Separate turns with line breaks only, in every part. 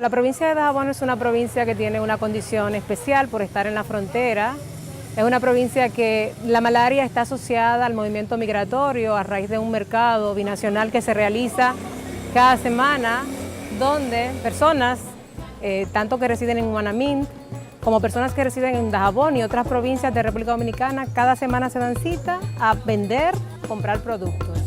La provincia de Dajabón es una provincia que tiene una condición especial por estar en la frontera. Es una provincia que la malaria está asociada al movimiento migratorio a raíz de un mercado binacional que se realiza cada semana, donde personas, tanto que residen en Guanamín, como personas que residen en Dajabón y otras provincias de República Dominicana, cada semana se dan cita a vender, comprar productos.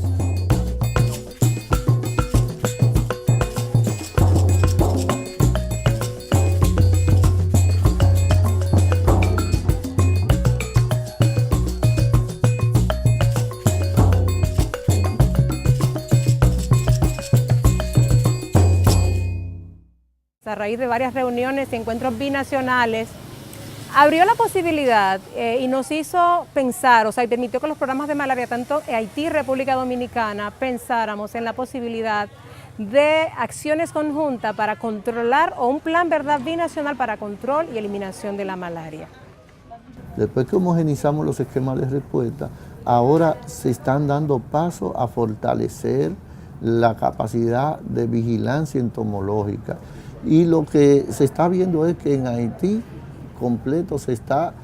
A raíz de varias reuniones y encuentros binacionales, abrió la posibilidad y nos hizo pensar, y permitió que los programas de malaria, tanto en Haití y República Dominicana, pensáramos en la posibilidad de acciones conjuntas para controlar, o un plan, ¿verdad?, binacional para control y eliminación de la malaria.
Después que homogenizamos los esquemas de respuesta, ahora se están dando pasos a fortalecer la capacidad de vigilancia entomológica. Y lo que se está viendo es que en Haití completo se está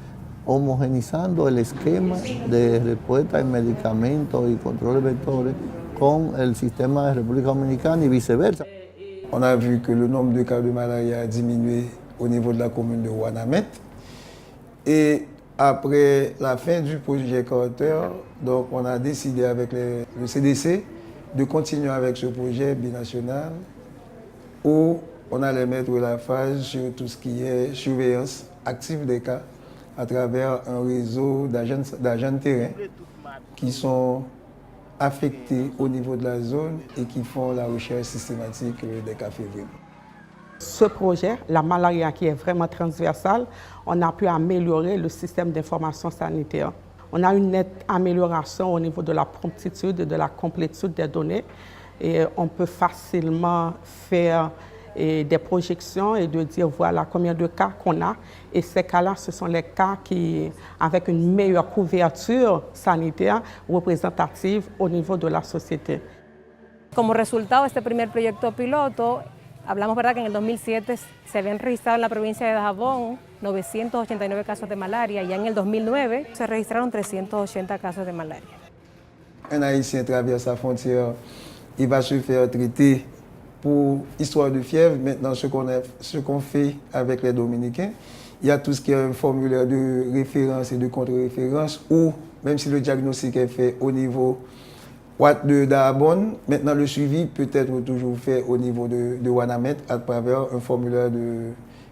homogenizando el esquema de respuesta en medicamentos y control de vectores con el sistema de República Dominicana y viceversa.
On a vu que le nombre de cas de malaria a diminué au niveau de la commune de Ouanamet. Et après la fin du projet Carter, donc on a décidé avec le CDC de continuer avec ce projet binational où on allait mettre la phase sur tout ce qui est surveillance active des cas à travers un réseau d'agents de terrain qui sont affectés au niveau de la zone et qui font la recherche systématique des cas fébriles.
Ce projet, la malaria qui est vraiment transversale, on a pu améliorer le système d'information sanitaire. On a une nette amélioration au niveau de la promptitude et de la complétude des données et on peut facilement faire des projections et de dire voilà combien de cas qu'on a. Et ces cas-là, ce sont les cas qui, avec une meilleure couverture sanitaire représentative au niveau de la société.
Como resultado de este primer proyecto piloto, hablamos, ¿verdad?, que en el 2007 se habían registrado en la provincia de Dajabón 989 casos de malaria y ya en el 2009 se registraron 380 casos de malaria.
Un Haïtien traverse la frontière, il va se faire traiter pour histoire de fièvre. Maintenant, ce qu'on fait avec les Dominicains, il y a tout ce qui est un formulaire de référence et de contre-référence, ou même si le diagnostic est fait au niveau de Dajabón, maintenant le suivi peut être toujours fait au niveau de Ouanamet à travers un formulaire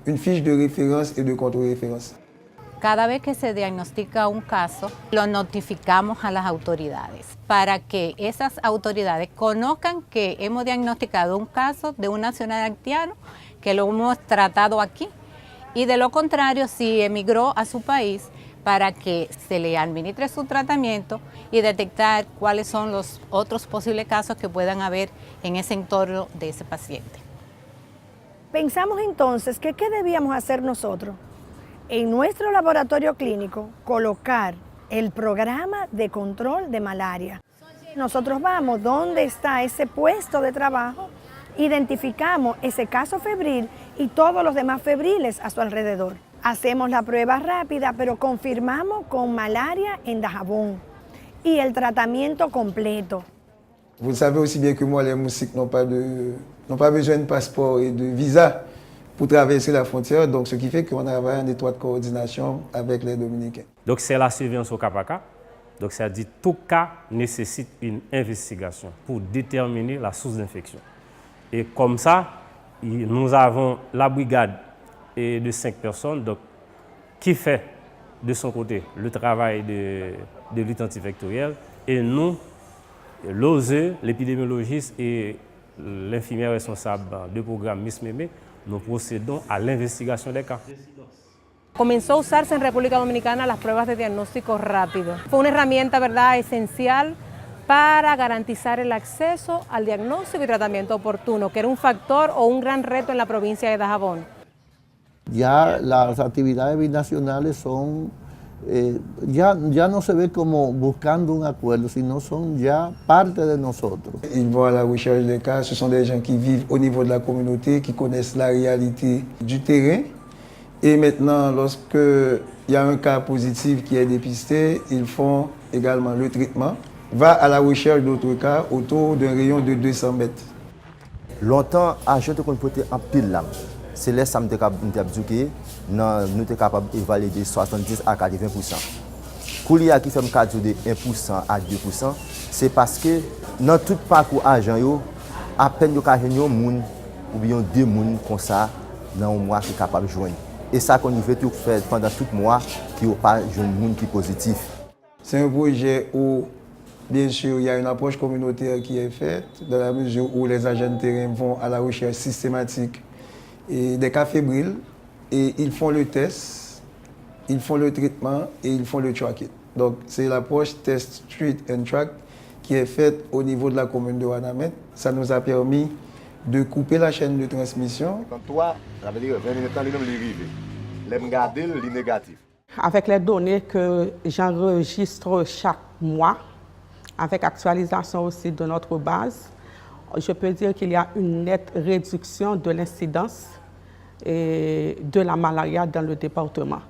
une fiche de référence et de contre-référence.
Cada vez que se diagnostica un caso, lo notificamos a las autoridades para que esas autoridades conozcan que hemos diagnosticado un caso de un nacional haitiano, que lo hemos tratado aquí, y de lo contrario, si emigró a su país, para que se le administre su tratamiento y detectar cuáles son los otros posibles casos que puedan haber en ese entorno de ese paciente.
Pensamos entonces que ¿qué debíamos hacer nosotros? En nuestro laboratorio clínico, colocar el programa de control de malaria. Nosotros vamos donde está ese puesto de trabajo, identificamos ese caso febril y todos los demás febriles a su alrededor. Hacemos la prueba rápida, pero confirmamos con malaria en Dajabón y el tratamiento completo.
Vous savez aussi bien que moi, les moustiques n'ont pas besoin de passeport et de visa pour traverser la frontière, donc ce qui fait qu'on travaille en étroite coordination avec les Dominicains.
Donc c'est la surveillance au cas par cas. Donc ça dit tout cas nécessite une investigation pour déterminer la source d'infection. Et comme ça, nous avons la brigade de 5 personnes donc, qui fait de son côté le travail de lutte antivectorielle et nous, l'OSE, l'épidémiologiste et l'infirmière responsable du programme Miss Mémé, nous procédons a la investigación de cas.
Comenzó a usarse en República Dominicana las pruebas de diagnóstico rápido. Fue una herramienta, ¿verdad?, esencial para garantizar el acceso al diagnóstico y tratamiento oportuno, que era un factor o un gran reto en la provincia de Dajabón.
Ya las actividades binacionales son ya no se ve como buscando un acuerdo, sino son ya parte de nosotros.
Ils vont à la recherche des cas, ce sont des gens qui vivent au niveau de la communauté, qui connaissent la réalité du terrain. Et maintenant, lorsque il y a un cas positif qui est dépisté, ils font également le traitement, va à la recherche d'autres cas autour d'un rayon de 200 mètres.
Longtemps, agent de porter en pile lame. C'est là que nous sommes capables d'évaluer de 70 à 80%. Koulia qui fait un cadre de 1% à 2%, c'est parce que dans tout parcours agent, à peine de agent moun ou bien deux moun comme ça dans un mois qui est capable de joindre. Et ça qu'on veut tout faire pendant tout le mois qui n'a pas de monde qui est positif.
C'est un projet où, bien sûr, il y a une approche communautaire qui est faite, dans la mesure où les agents de terrain vont à la recherche systématique et des cas fébriles, et ils font le test, ils font le traitement et ils font le tracking. Donc c'est l'approche test, treat and track qui est faite au niveau de la commune de Ouanamène. Ça nous a permis de couper la chaîne de transmission.
Quand toi, ça veut dire 20 minutes temps, lui-même l'arrivée. L'aime garder le négatif.
Avec les données que j'enregistre chaque mois, avec actualisation aussi de notre base, je peux dire qu'il y a une nette réduction de l'incidence de la malaria dans le département.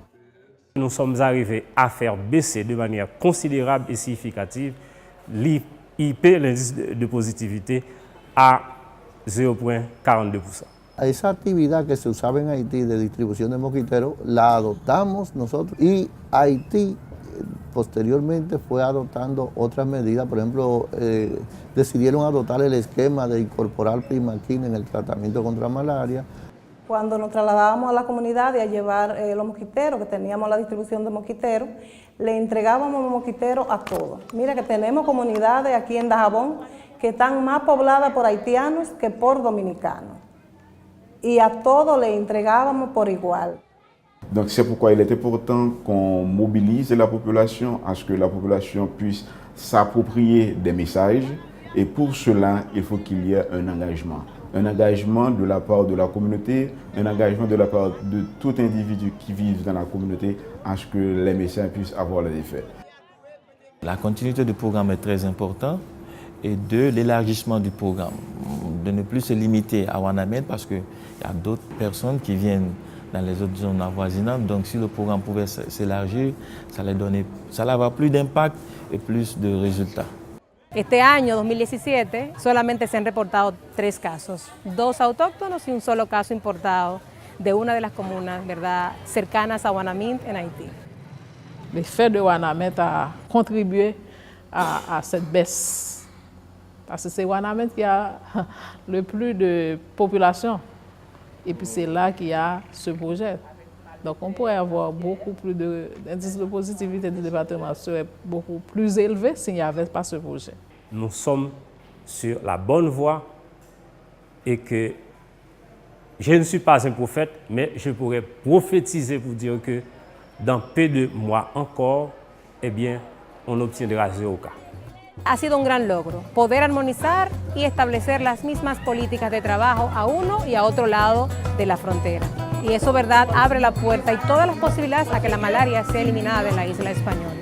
Nous sommes arrivés à faire baisser de manière considérable et significative l'IP, l'indice de positivité, à 0,42%.
Esa actividad que se usaba en Haití de distribución de mosquiteros la adoptamos nosotros y Haití posteriormente fue adoptando otras medidas. Por ejemplo, decidieron adoptar el esquema de incorporar primaquina en el tratamiento contra malaria.
Cuando nos trasladábamos a la comunidad y a llevar los mosquiteros, que teníamos la distribución de mosquiteros, le entregábamos mosquiteros a todos. Mira que tenemos comunidades aquí en Dajabón que están más pobladas por haitianos que por dominicanos. Y a todos le entregábamos por igual.
Donc c'est pourquoi il est important qu'on mobilise la population à ce que la population puisse s'approprier des messages. Et pour cela, il faut qu'il y ait un engagement. Un engagement de la part de la communauté, un engagement de la part de tout individu qui vit dans la communauté à ce que les messages puissent avoir leur effet.
La continuité du programme est très importante et de l'élargissement du programme. De ne plus se limiter à Ouanamène parce qu'il y a d'autres personnes qui viennent dans les autres zones avoisinantes. Donc si le programme pouvait s'élargir, ça allait avoir plus d'impact et plus de résultats.
Este año, 2017, solamente se han reportado 3 casos, 2 autóctonos y un solo caso importado de una de las comunas, ¿verdad?, cercanas a Ouanaminthe en Haïti.
Le fait de Ouanaminthe a contribué à cette baisse. Parce que c'est Ouanaminthe qui a le plus de population. Et puis c'est là qu'il y a ce projet. Donc on pourrait avoir beaucoup plus d'indice de positivité du département serait beaucoup plus élevé s'il n'y avait pas ce projet.
Nous sommes sur la bonne voie et que je ne suis pas un prophète, mais je pourrais prophétiser pour dire que dans peu de mois encore, eh bien, on obtiendra 0 cas.
Ha sido un gran logro poder armonizar y establecer las mismas políticas de trabajo a uno y a otro lado de la frontera. Y eso, ¿verdad?, abre la puerta y todas las posibilidades a que la malaria sea eliminada de la isla española.